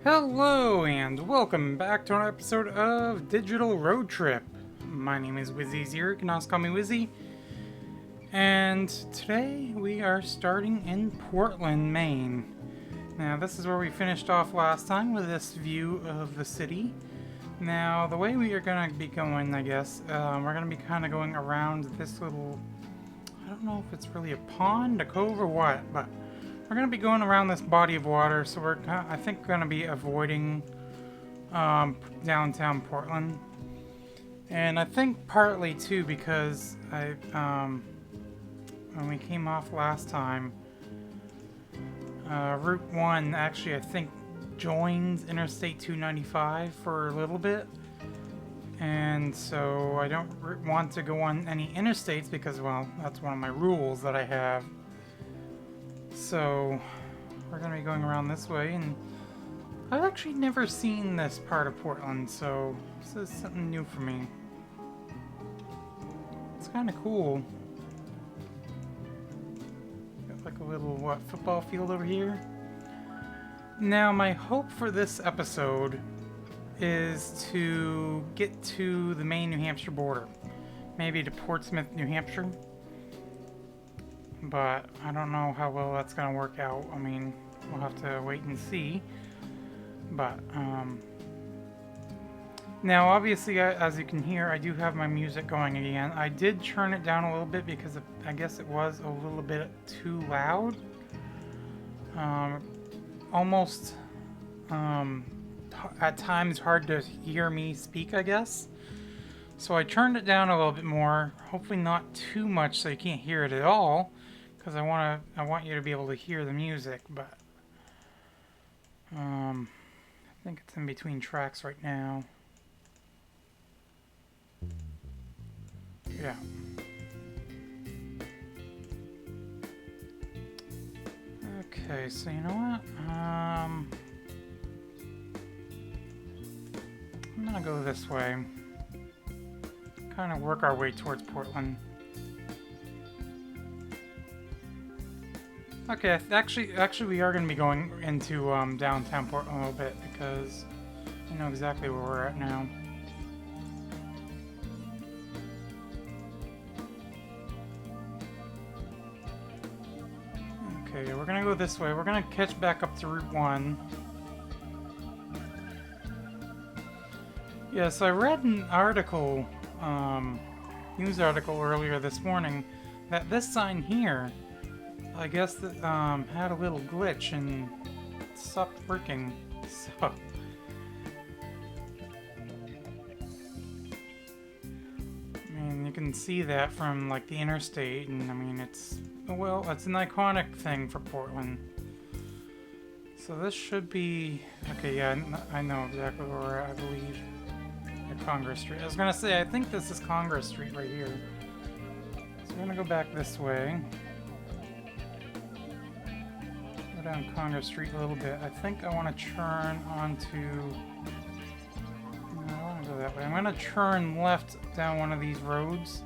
Hello and welcome back to an episode of Digital Road Trip. My name is Wizzy Zero, you can also call me Wizzy. And today we are starting in Portland, Maine. Now this is where we finished off last time with this view of the city. Now the way we are going to be going, I guess, we're going to be kind of going around this little, I don't know if it's really a pond, a cove or what, but we're going to be going around this body of water, so we're, I think, going to be avoiding downtown Portland. And I think partly, too, because when we came off last time, Route 1 actually, I think, joins Interstate 295 for a little bit. And so I don't want to go on any interstates because, well, that's one of my rules that I have. So, we're going to be going around this way, and I've actually never seen this part of Portland, so this is something new for me. It's kind of cool. Got like a little, football field over here. Now, my hope for this episode is to get to the Maine-New Hampshire border. Maybe to Portsmouth, New Hampshire. But I don't know how well that's going to work out. I mean, we'll have to wait and see. But, now obviously, as you can hear, I do have my music going again. I did turn it down a little bit because I guess it was a little bit too loud. Almost, at times hard to hear me speak, I guess. So I turned it down a little bit more. Hopefully not too much so you can't hear it at all. Because I want you to be able to hear the music, but I think it's in between tracks right now. Yeah. Okay, so you know what? I'm gonna go this way. Kind of work our way towards Portland. Okay, actually, we are going to be going into downtown Portland a little bit because I know exactly where we're at now. Okay, we're going to go this way. We're going to catch back up to Route 1. Yeah, so I read an article, news article earlier this morning that this sign here, I guess that had a little glitch and stopped working. So I mean, you can see that from like the interstate, and I mean it's an iconic thing for Portland. So this should be okay. Yeah, I know exactly where we're at. I believe at Congress Street. I was gonna say I think this is Congress Street right here. So we're gonna go back this way. Down Congress Street a little bit. I think I want to turn onto... No, I want to go that way. I'm going to turn left down one of these roads.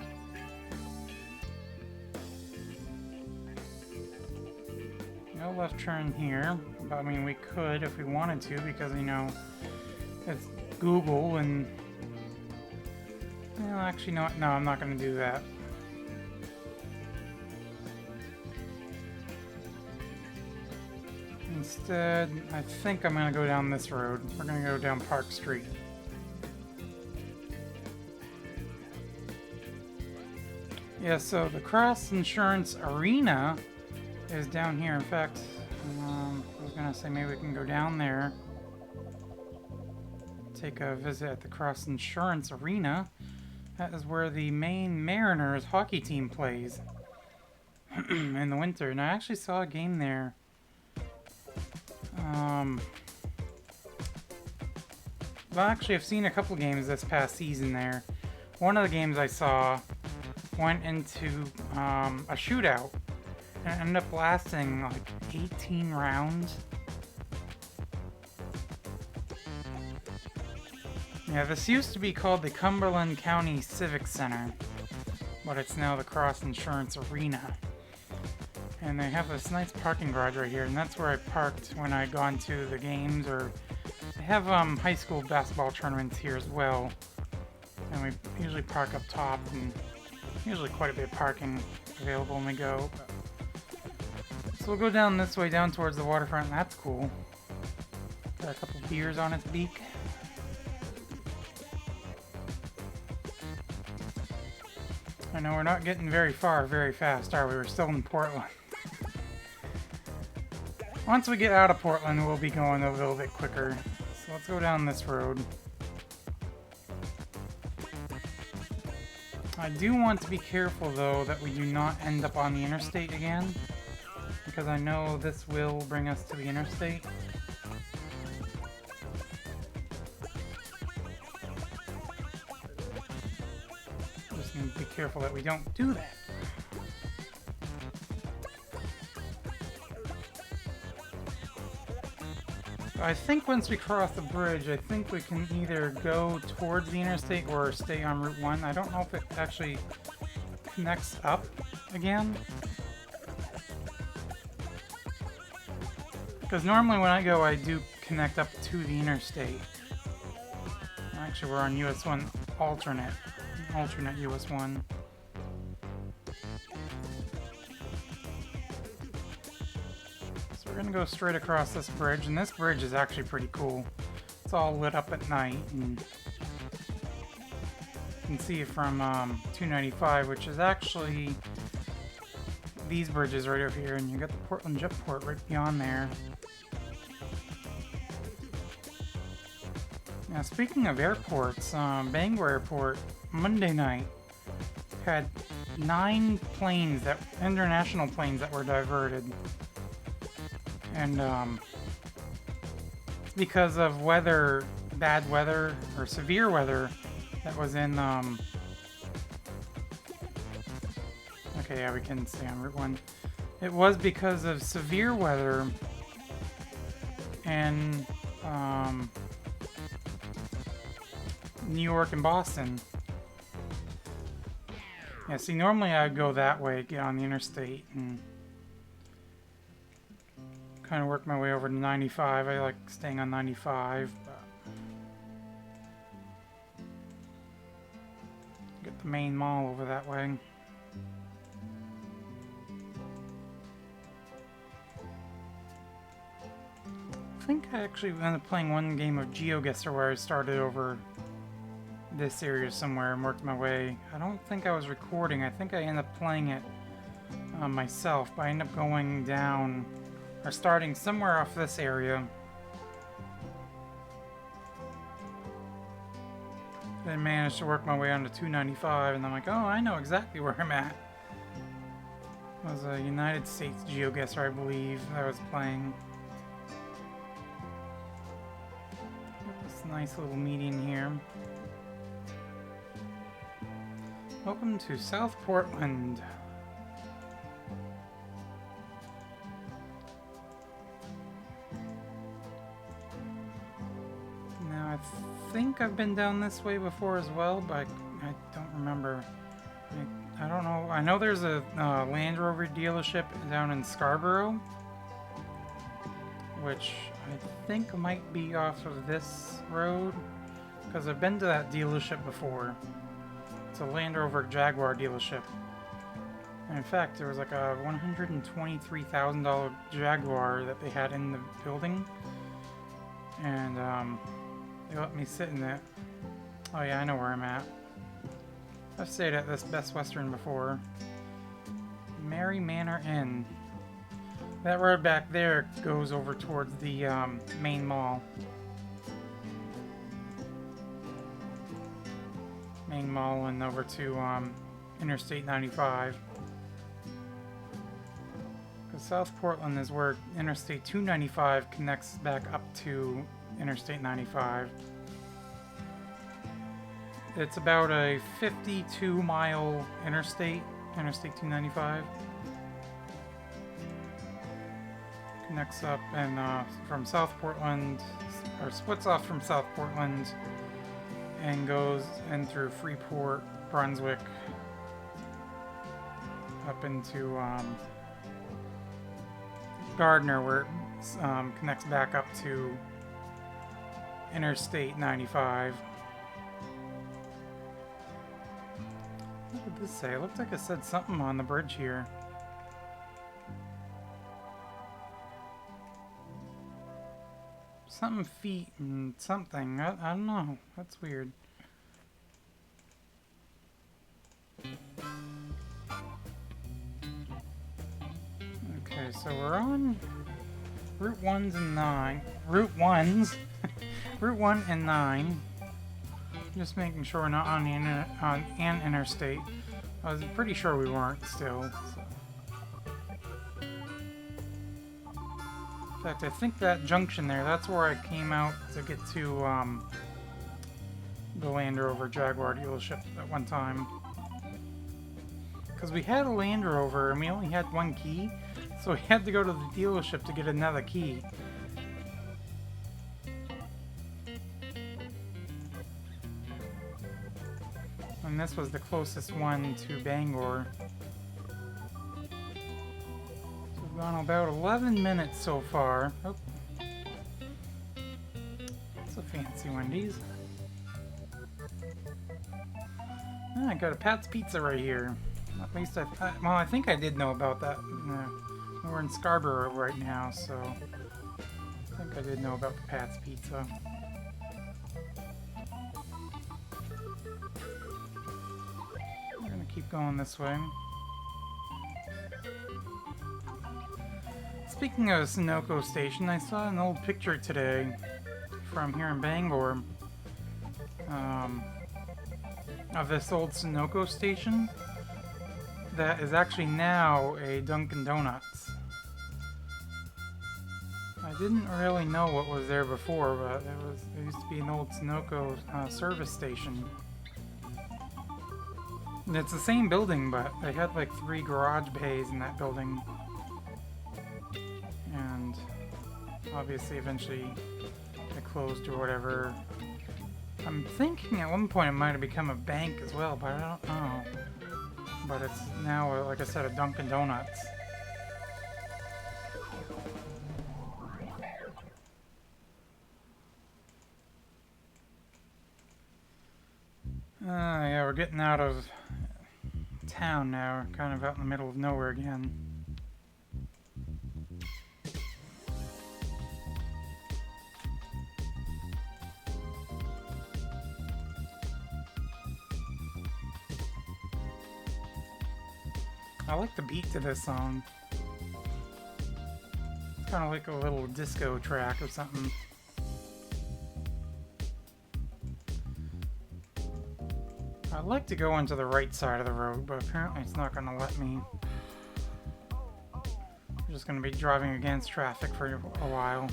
No left turn here. But, I mean, we could if we wanted to because, you know, it's Google and... Well, actually, no, I'm not going to do that. Instead, I think I'm going to go down this road. We're going to go down Park Street. Yeah, so the Cross Insurance Arena is down here. In fact, I was going to say maybe we can go down there. Take a visit at the Cross Insurance Arena. That is where the Maine Mariners hockey team plays in the winter. And I actually saw a game there. Well, actually, I've seen a couple games this past season there. One of the games I saw went into a shootout and ended up lasting like 18 rounds. Yeah, this used to be called the Cumberland County Civic Center, but it's now the Cross Insurance Arena. And they have this nice parking garage right here, and that's where I parked when I'd gone to the games or They have high school basketball tournaments here as well, and we usually park up top, and usually quite a bit of parking available when we go. So we'll go down this way, down towards the waterfront, and that's cool. Got a couple beers on its beak. I know we're not getting very far very fast, are we? We're still in Portland. Once we get out of Portland, we'll be going a little bit quicker. So let's go down this road. I do want to be careful, though, that we do not end up on the interstate again, because I know this will bring us to the interstate. Just need to be careful that we don't do that. I think once we cross the bridge, I think we can either go towards the interstate or stay on Route 1. I don't know if it actually connects up again. Because normally when I go, I do connect up to the interstate. Actually, we're on US 1 alternate US 1. We're gonna go straight across this bridge, and this bridge is actually pretty cool. It's all lit up at night, and you can see it from 295, which is actually these bridges right over here, and you got the Portland Jetport right beyond there. Now, speaking of airports, Bangor Airport Monday night had 9 planes international planes that were diverted. And it's because of bad weather, or severe weather that was in, okay, yeah, we can stay on Route 1. It was because of severe weather in, New York and Boston. Yeah, see, normally I'd go that way, get on the interstate, and kind of work my way over to 95. I like staying on 95. Get the main mall over that way. I think I actually ended up playing one game of GeoGuessr where I started over this area somewhere and worked my way. I don't think I was recording. I think I ended up playing it myself, but I ended up going down, or starting somewhere off this area. Then managed to work my way onto 295, and I'm like, oh, I know exactly where I'm at. It was a United States GeoGuessr, I believe, that I was playing. This nice little median here. Welcome to South Portland. I think I've been down this way before as well, but I don't remember. I don't know. I know there's a Land Rover dealership down in Scarborough, which I think might be off of this road, because I've been to that dealership before. It's a Land Rover Jaguar dealership. And in fact, there was like a $123,000 Jaguar that they had in the building, and they let me sit in it. Oh yeah, I know where I'm at. I've stayed at this Best Western before. Mary Manor Inn. That road back there goes over towards the main mall. Main mall and over to Interstate 95. Because South Portland is where Interstate 295 connects back up to Interstate 95. It's about a 52-mile Interstate 295. Connects up and from South Portland, or splits off from South Portland and goes in through Freeport, Brunswick, up into Gardner, where it connects back up to Interstate 95. What did this say? It looked like it said something on the bridge here. Something feet and something. I don't know. That's weird. Okay, so we're on Route 1s and 9. Route 1s. Route 1 and 9. Just making sure we're not on an interstate. I was pretty sure we weren't still. So. In fact, I think that junction there, that's where I came out to get to the Land Rover Jaguar dealership at one time. Because we had a Land Rover and we only had one key, so we had to go to the dealership to get another key. And this was the closest one to Bangor. So we've gone about 11 minutes so far. Oh. It's a fancy Wendy's. Ah, I got a Pat's Pizza right here. At least I think I did know about that. We're in Scarborough right now, so I think I did know about the Pat's Pizza. We're gonna keep going this way. Speaking of Sunoco Station, I saw an old picture today from here in Bangor of this old Sunoco station that is actually now a Dunkin' Donuts. I didn't really know what was there before, but it used to be an old Sunoco service station. And it's the same building, but they had like 3 garage bays in that building. And obviously eventually it closed or whatever. I'm thinking at one point it might have become a bank as well, but I don't know. But it's now, like I said, a Dunkin' Donuts. Yeah, we're getting out of town now. We're kind of out in the middle of nowhere again. I like the beat to this song. It's kind of like a little disco track or something. I'd like to go onto the right side of the road, but apparently it's not going to let me. I'm just going to be driving against traffic for a while.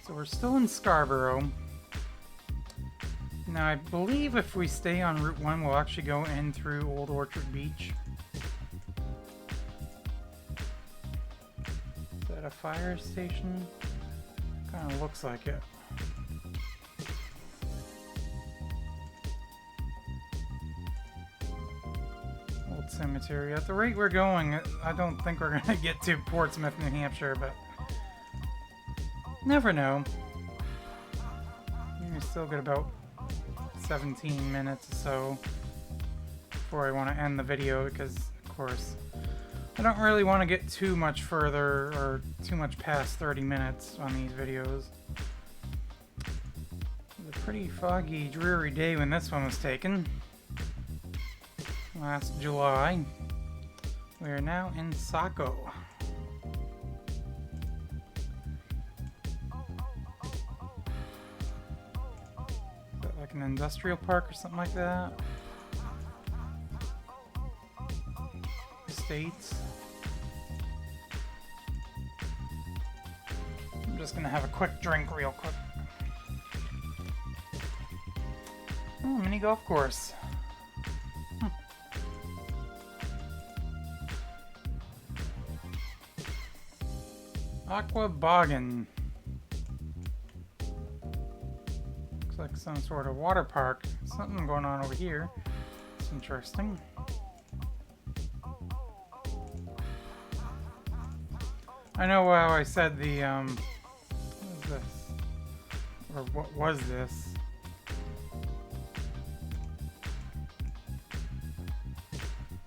So we're still in Scarborough. Now, I believe if we stay on Route 1, we'll actually go in through Old Orchard Beach. Is that a fire station? Kind of looks like it. Old cemetery. At the rate we're going, I don't think we're going to get to Portsmouth, New Hampshire, but never know. We still get about 17 minutes or so before I want to end the video because, of course, I don't really want to get too much further or too much past 30 minutes on these videos. It was a pretty foggy, dreary day when this one was taken. Last July. We are now in Saco. An industrial park or something like that. Estates. I'm just gonna have a quick drink real quick. Oh, mini golf course. Aqua Boggin. Like some sort of water park. Something going on over here. It's interesting. I know how I said the this? Or what was this?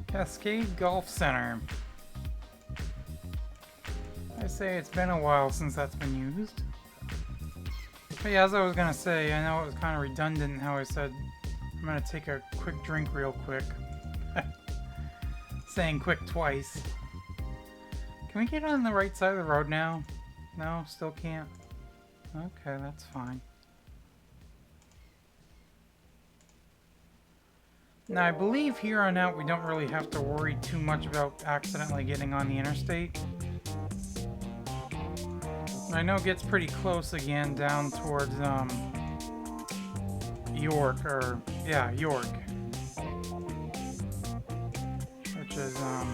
Cascade Golf Center. I say it's been a while since that's been used. But yeah, as I was gonna say, I know it was kind of redundant how I said I'm gonna take a quick drink real quick. Saying quick twice. Can we get on the right side of the road now? No, still can't. Okay, that's fine. Now, I believe here on out we don't really have to worry too much about accidentally getting on the interstate. I know it gets pretty close again down towards, York, York. Which is, I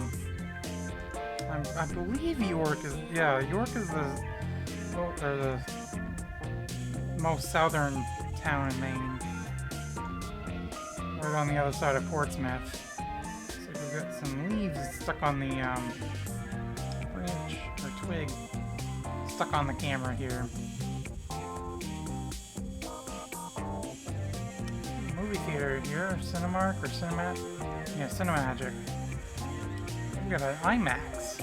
believe York is the most southern town in Maine. Right on the other side of Portsmouth. So we've got some leaves stuck on the, branch, or twig, stuck on the camera here. Movie theater here, Cinemark or Cinemat? Yeah, Cinemagic. We've got an IMAX.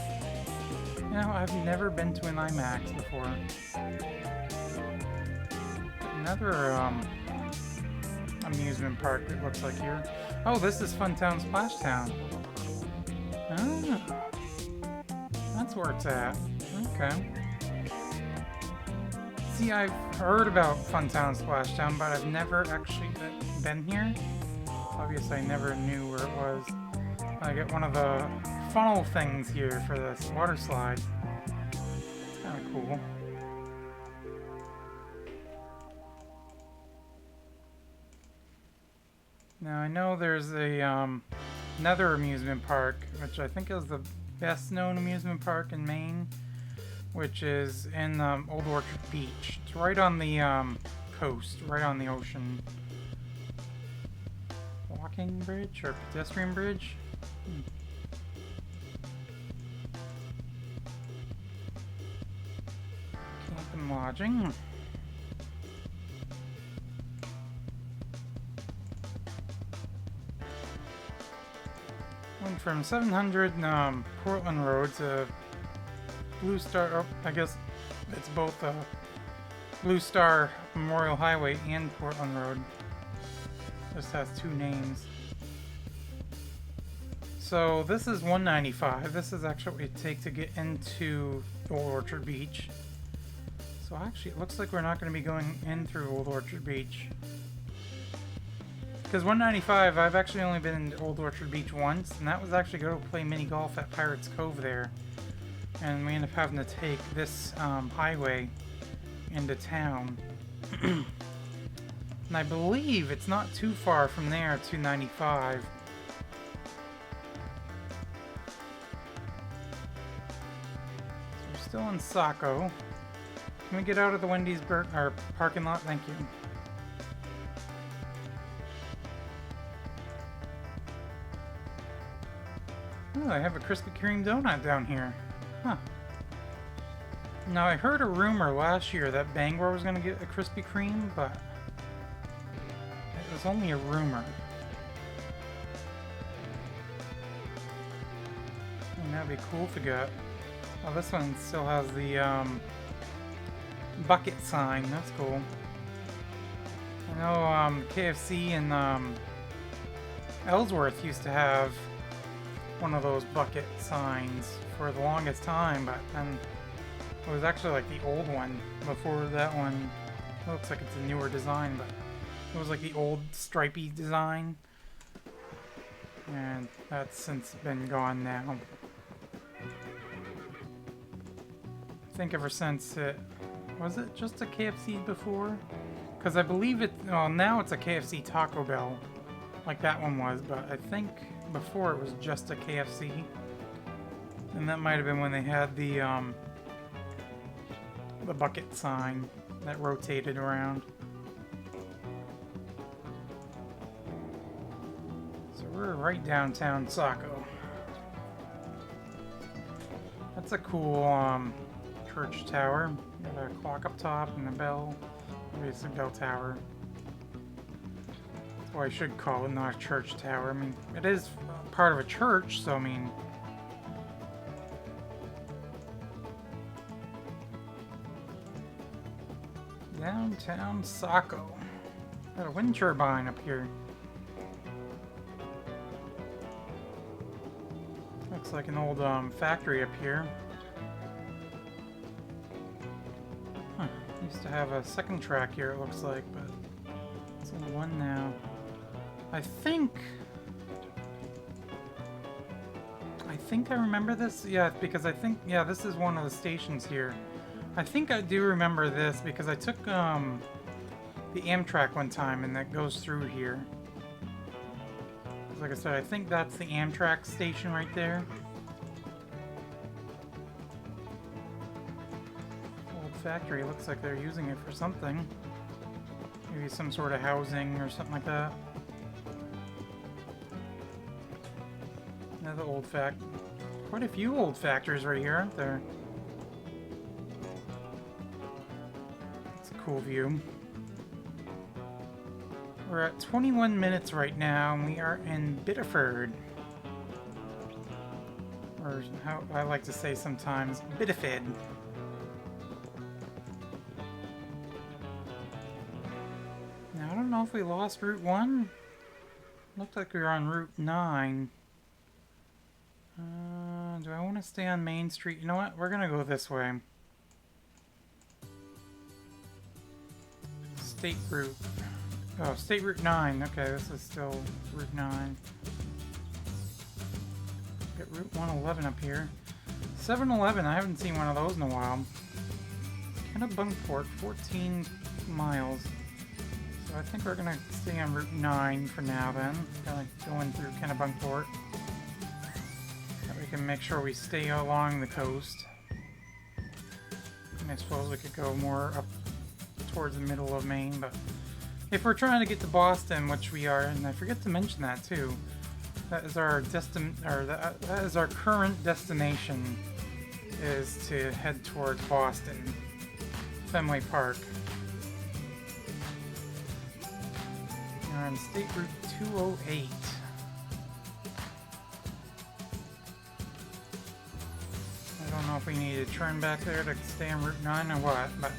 You know, I've never been to an IMAX before. Another amusement park, it looks like here. Oh, this is Funtown, Splashtown. Ah, that's where it's at. Okay. See, I've heard about Funtown, Splashtown, but I've never actually been here. Obviously, I never knew where it was. I get one of the funnel things here for this water slide. It's kind of cool. Now I know there's a another amusement park, which I think is the best known amusement park in Maine, which is in Old Orchard Beach. It's right on the coast, right on the ocean. Walking bridge or pedestrian bridge? Camp and lodging. Went from 700 Portland Road to Blue Star. Oh, I guess it's both Blue Star Memorial Highway and Portland Road. Just has two names. So this is 195. This is actually what we take to get into Old Orchard Beach. So actually it looks like we're not going to be going in through Old Orchard Beach. Because 195, I've actually only been in Old Orchard Beach once, and that was actually go to play mini golf at Pirates Cove there. And we ended up having to take this highway into town. And I believe it's not too far from there to 95. So we're still in Saco. Can we get out of the Wendy's parking lot? Thank you. Oh, I have a Krispy Kreme donut down here. Huh. Now, I heard a rumor last year that Bangor was going to get a Krispy Kreme, but it was only a rumor. And that'd be cool if we got... Oh, this one still has the bucket sign. That's cool. I know KFC and Ellsworth used to have one of those bucket signs for the longest time, but then it was actually like the old one before that one. It looks like it's a newer design, but it was like the old stripy design, and that's since been gone now. I think ever since it was it just a KFC before, because I believe it, well, now it's a KFC Taco Bell like that one was, but I think before it was just a KFC, and that might have been when they had the bucket sign that rotated around. So we're right downtown Saco. That's a cool church tower. Got a clock up top and a bell. Obviously, bell tower. That's what I should call it, not a church tower. I mean, it is part of a church, so I mean... Downtown Saco. Got a wind turbine up here. Looks like an old factory up here. Huh. Used to have a second track here, it looks like, but it's only one now. I think I remember this. Yeah, because I think, yeah, this is one of the stations here. I think I do remember this because I took the Amtrak one time and that goes through here. Like I said, I think that's the Amtrak station right there. Old factory, looks like they're using it for something. Maybe some sort of housing or something like that. Another old quite a few old factories right here, aren't there? It's a cool view. We're at 21 minutes right now, and we are in Biddeford. Or how I like to say sometimes, Biddeford. Now, I don't know if we lost Route 1. Looked like we were on Route 9. Do I want to stay on Main Street? You know what? We're going to go this way. State Route. Oh, State Route 9. Okay, this is still Route 9. Got Route 111 up here. 7-Eleven, I haven't seen one of those in a while. Kennebunkport, 14 miles. So I think we're going to stay on Route 9 for now then. Kind of going through Kennebunkport. That we can make sure we stay along the coast. And I suppose we could go more up towards the middle of Maine, but if we're trying to get to Boston, which we are, and I forget to mention that too, that is our that is our current destination, is to head towards Boston, Fenway Park. We're on State Route 208. I don't know if we need to turn back there to stay on Route 9 or what, but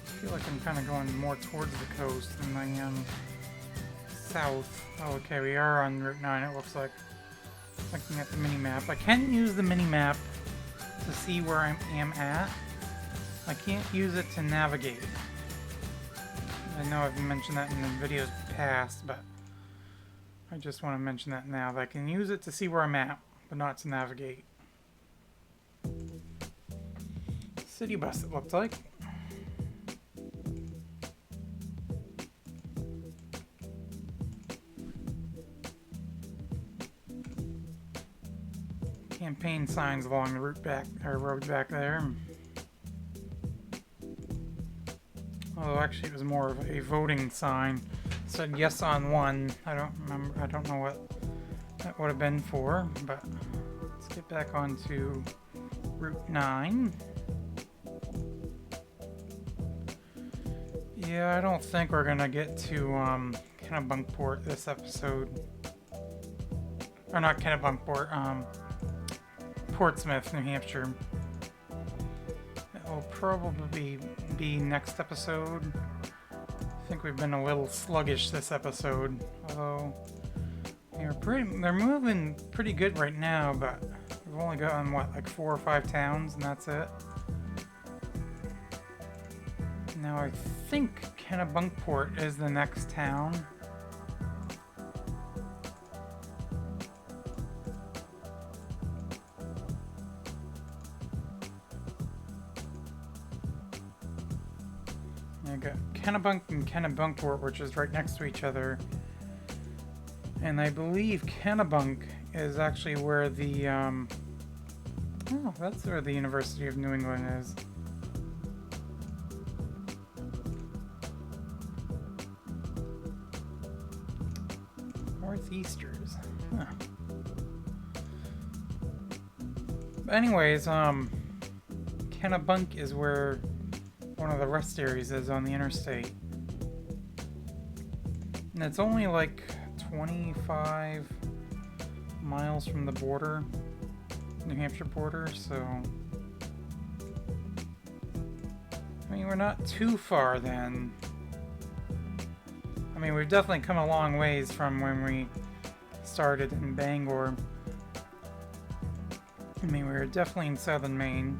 I feel like I'm kind of going more towards the coast than I am south. Oh, okay, we are on Route 9, it looks like. Looking at the mini-map. I can use the mini-map to see where I am at. I can't use it to navigate. I know I've mentioned that in the videos past, but I just want to mention that now. That I can use it to see where I'm at, but not to navigate. City bus, it looks like. Campaign signs along the route back, or road back there. Although actually it was more of a voting sign. It said yes on one. I don't remember. I don't know what that would have been for. But let's get back onto Route 9. Yeah, I don't think we're gonna get to Kennebunkport this episode. Or not Kennebunkport. Portsmouth, New Hampshire. It will probably be next episode. I think we've been a little sluggish this episode, although they're moving pretty good right now, but we've only gotten what, like 4 or 5 towns, and that's it. Now I think Kennebunkport is the next town. I got Kennebunk and Kennebunkport, which is right next to each other. And I believe Kennebunk is actually where the, oh, that's where the University of New England is. Northeasters. Huh. But anyways, Kennebunk is where one of the rest areas is on the interstate. And it's only like 25 miles from the border, New Hampshire border, so... I mean, we're not too far then. I mean, we've definitely come a long ways from when we started in Bangor. I mean, we were definitely in southern Maine.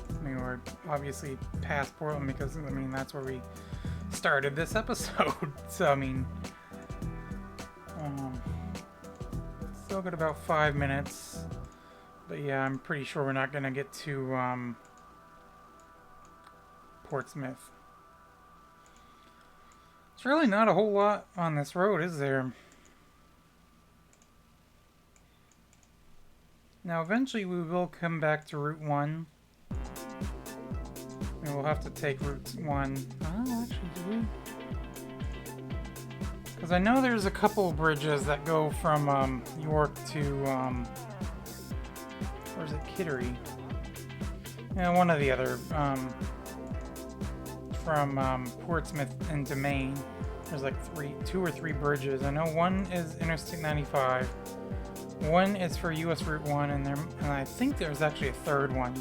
I mean, we're obviously past Portland because, I mean, that's where we started this episode. So, I mean, still got about 5 minutes. But yeah, I'm pretty sure we're not going to get to Portsmouth. It's really not a whole lot on this road, is there? Now, eventually we will come back to Route 1. And we'll have to take Route 1. Oh, actually, do we? Because I know there's a couple bridges that go from York to, where's it, Kittery? Yeah, one or the other. From Portsmouth into Maine. There's like 2 or 3 bridges. I know one is Interstate 95. One is for US Route 1, and I think there's actually a third one.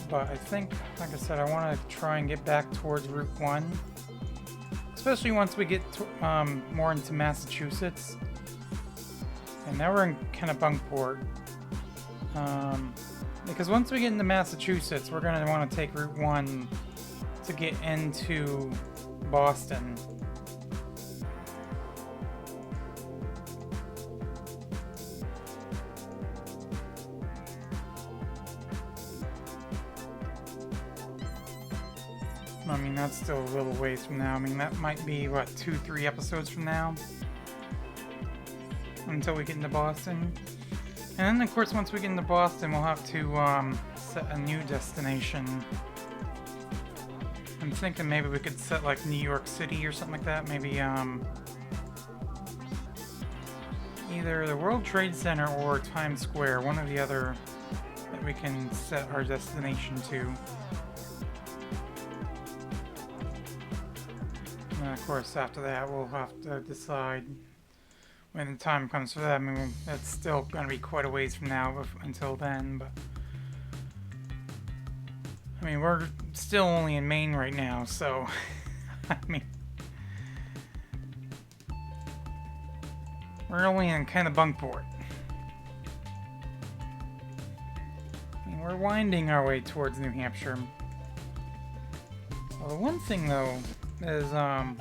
But I think, like I said, I want to try and get back towards Route 1. Especially once we get to, more into Massachusetts. And now we're in Kennebunkport. Because once we get into Massachusetts, we're going to want to take Route 1 to get into Boston. I mean, that's still a little ways from now. I mean, that might be, what, 2-3 episodes from now? Until we get into Boston. And then, of course, once we get into Boston, we'll have to set a new destination. I'm thinking maybe we could set, like, New York City or something like that. Maybe, either the World Trade Center or Times Square. One or the other that we can set our destination to. And of course, after that, we'll have to decide when the time comes for that. I mean, that's still going to be quite a ways from now until then, but... I mean, we're still only in Maine right now, so... I mean... We're only in Kennebunkport. I mean, we're winding our way towards New Hampshire. Well, the one thing, though... is, I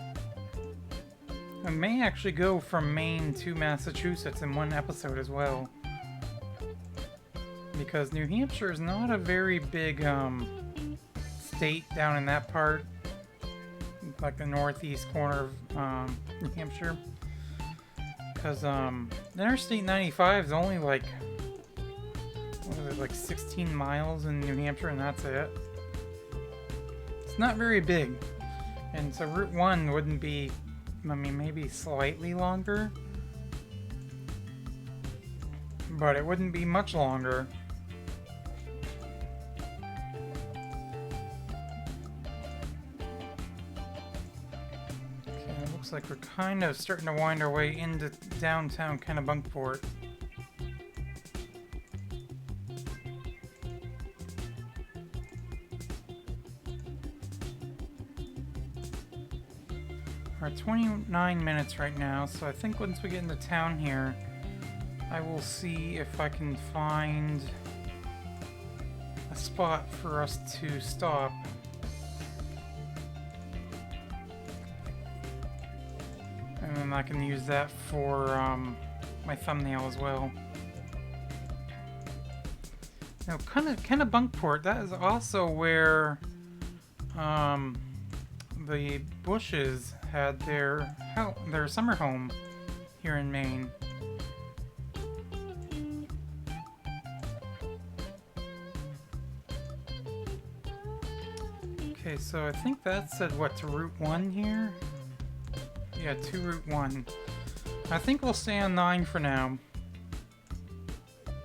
may actually go from Maine to Massachusetts in one episode as well. Because New Hampshire is not a very big, state down in that part. Like the northeast corner of, New Hampshire. Because, Interstate 95 is only like, what is it, like 16 miles in New Hampshire, and that's it. It's not very big. And so Route 1 wouldn't be, I mean, maybe slightly longer. But it wouldn't be much longer. Okay, it looks like we're kind of starting to wind our way into downtown Kennebunkport. We're at 29 minutes right now, so I think once we get into town here, I will see if I can find a spot for us to stop. And then I can use that for my thumbnail as well. Now, Kennebunkport, that is also where the Bushes had their summer home here in Maine. Okay, so I think that said what, to Route 1 here? Yeah, to Route 1. I think we'll stay on 9 for now.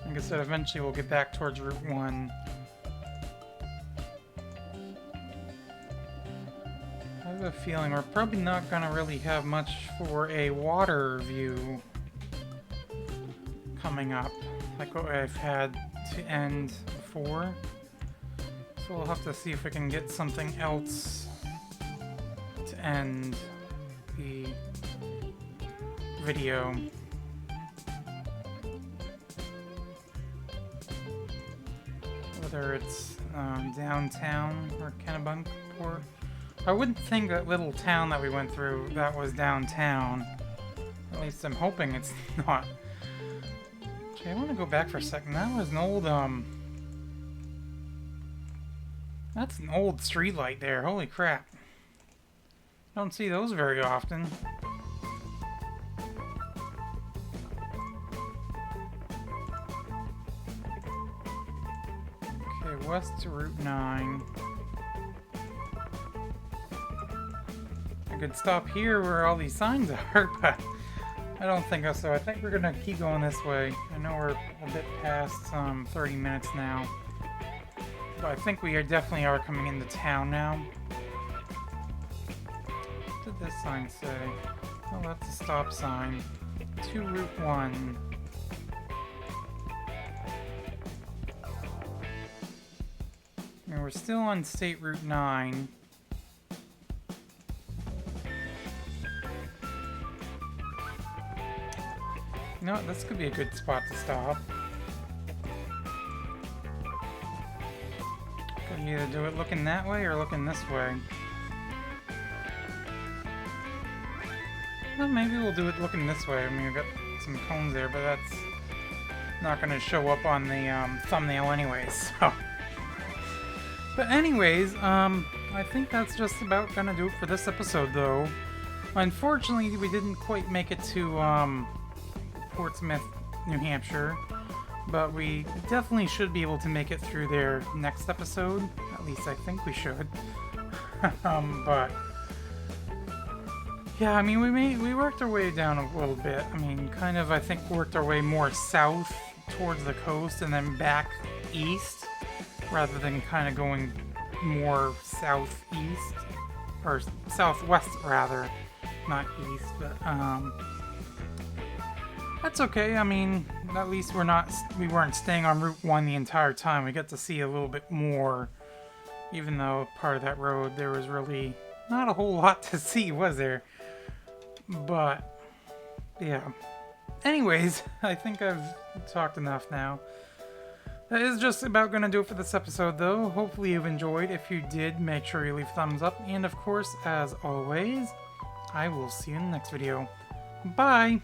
Like I said, eventually we'll get back towards Route 1. I have a feeling we're probably not gonna really have much for a water view coming up, like what I've had to end before. So we'll have to see if we can get something else to end the video. Whether it's downtown or Kennebunkport. I wouldn't think that little town that we went through, that was downtown. At least I'm hoping it's not. Okay, I want to go back for a second. That was an old, that's an old streetlight there. Holy crap. Don't see those very often. Okay, west to Route 9. I could stop here where all these signs are, but I don't think so. I think we're gonna keep going this way. I know we're a bit past 30 minutes now. But I think we definitely are coming into town now. What did this sign say? Oh, that's a stop sign. To Route 1. And we're still on State Route 9. You know what? This could be a good spot to stop. Can you either do it looking that way or looking this way? Well, maybe we'll do it looking this way. I mean, we've got some cones there, but that's not going to show up on the thumbnail anyways, so. But anyways, I think that's just about going to do it for this episode, though. Unfortunately, we didn't quite make it to, Portsmouth, New Hampshire, but we definitely should be able to make it through there next episode. At least I think we should. But yeah, I mean, we worked our way down a little bit. I mean, kind of, I think, worked our way more south towards the coast and then back east, rather than kind of going more southeast or southwest rather, not east. But that's okay. I mean, at least we weren't staying on Route 1 the entire time. We got to see a little bit more, even though part of that road there was really not a whole lot to see, was there? But yeah. Anyways, I think I've talked enough now. That is just about going to do it for this episode, though. Hopefully you've enjoyed. If you did, make sure you leave a thumbs up. And of course, as always, I will see you in the next video. Bye!